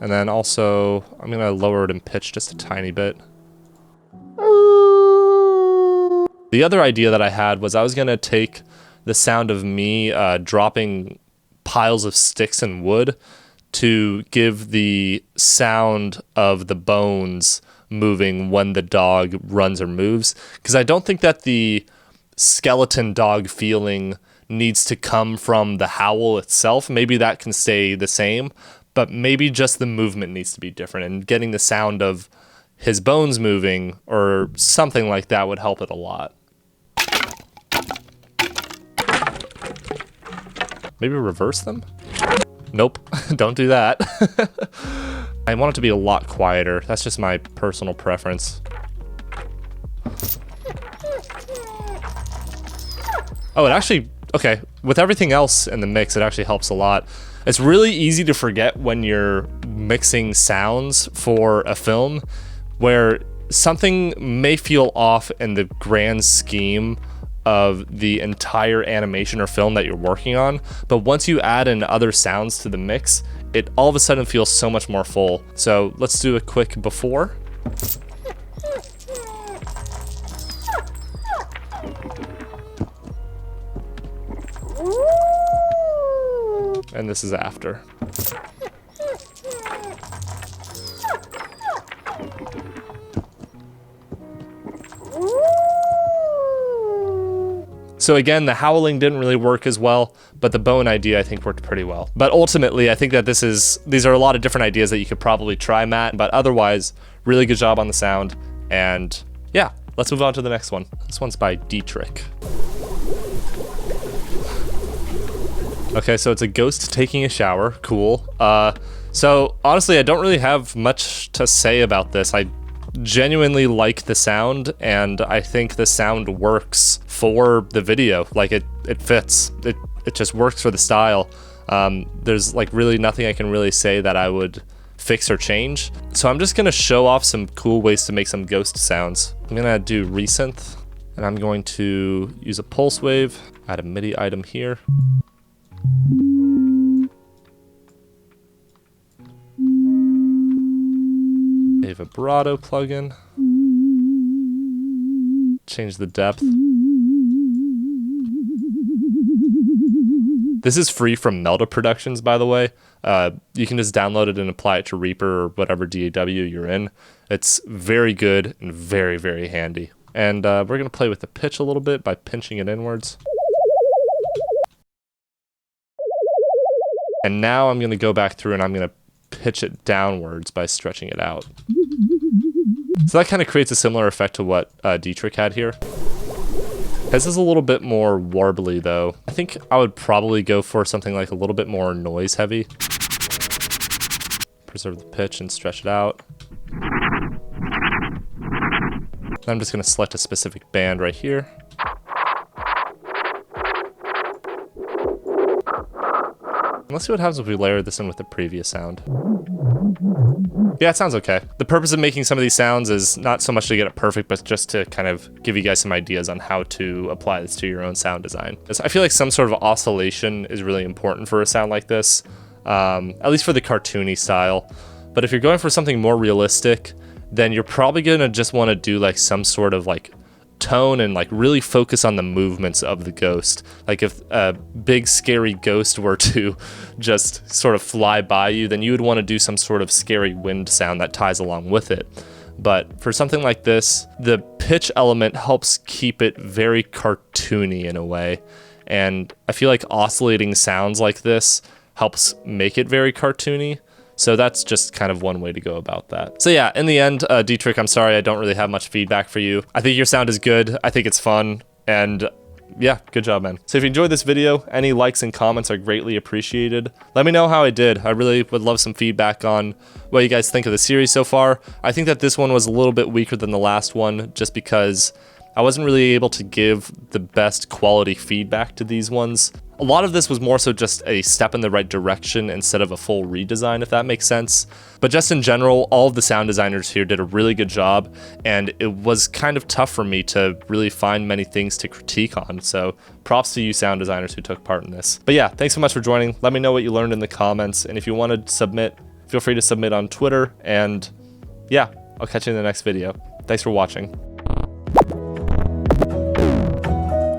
And then also, I'm gonna lower it in pitch just a tiny bit. The other idea that I had was I was gonna take the sound of me dropping piles of sticks and wood to give the sound of the bones moving when the dog runs or moves. Because I don't think that the skeleton dog feeling needs to come from the howl itself. Maybe that can stay the same, but maybe just the movement needs to be different, and getting the sound of his bones moving or something like that would help it a lot. Maybe reverse them? Nope, don't do that. I want it to be a lot quieter. That's just my personal preference. Oh, it actually, okay, with everything else in the mix, it actually helps a lot. It's really easy to forget when you're mixing sounds for a film where something may feel off in the grand scheme of the entire animation or film that you're working on, but once you add in other sounds to the mix, it all of a sudden feels so much more full. So let's do a quick before. And this is after. So again, the howling didn't really work as well, but the bone idea I think worked pretty well. But ultimately, I think that these are a lot of different ideas that you could probably try, Matt, but otherwise, really good job on the sound. And yeah, let's move on to the next one. This one's by Dietrich. Okay, so it's a ghost taking a shower. Cool. So honestly, I don't really have much to say about this. I genuinely like the sound, and I think the sound works for the video. Like it fits. It just works for the style. There's like really nothing I can really say that I would fix or change. So I'm just gonna show off some cool ways to make some ghost sounds. I'm gonna do resynth, and I'm going to use a pulse wave, add a MIDI item here. A vibrato plugin. Change the depth. This is free from Melda Productions, by the way. You can just download it and apply it to Reaper or whatever DAW you're in. It's very good and very, very handy. And we're going to play with the pitch a little bit by pinching it inwards. And now I'm going to go back through and I'm going to pitch it downwards by stretching it out. So that kind of creates a similar effect to what Dietrich had here. This is a little bit more warbly though. I think I would probably go for something like a little bit more noise heavy. Preserve the pitch and stretch it out. I'm just going to select a specific band right here. And let's see what happens if we layer this in with the previous sound. Yeah, it sounds okay. The purpose of making some of these sounds is not so much to get it perfect, but just to kind of give you guys some ideas on how to apply this to your own sound design. I feel like some sort of oscillation is really important for a sound like this, at least for the cartoony style. But if you're going for something more realistic, then you're probably gonna just wanna do like some sort of like tone and like really focus on the movements of the ghost. Like if a big scary ghost were to just sort of fly by you, then you would want to do some sort of scary wind sound that ties along with it. But for something like this, the pitch element helps keep it very cartoony in a way. And I feel like oscillating sounds like this helps make it very cartoony. So that's just kind of one way to go about that. So yeah, in the end, Dietrich, I'm sorry I don't really have much feedback for you. I think your sound is good. I think it's fun. And yeah, good job, man. So if you enjoyed this video, any likes and comments are greatly appreciated. Let me know how I did. I really would love some feedback on what you guys think of the series so far. I think that this one was a little bit weaker than the last one just because I wasn't really able to give the best quality feedback to these ones. A lot of this was more so just a step in the right direction instead of a full redesign, if that makes sense. But just in general, all of the sound designers here did a really good job, and it was kind of tough for me to really find many things to critique on. So props to you sound designers who took part in this. But yeah, thanks so much for joining. Let me know what you learned in the comments, and if you want to submit feel free to submit on Twitter. And yeah, I'll catch you in the next video. Thanks for watching.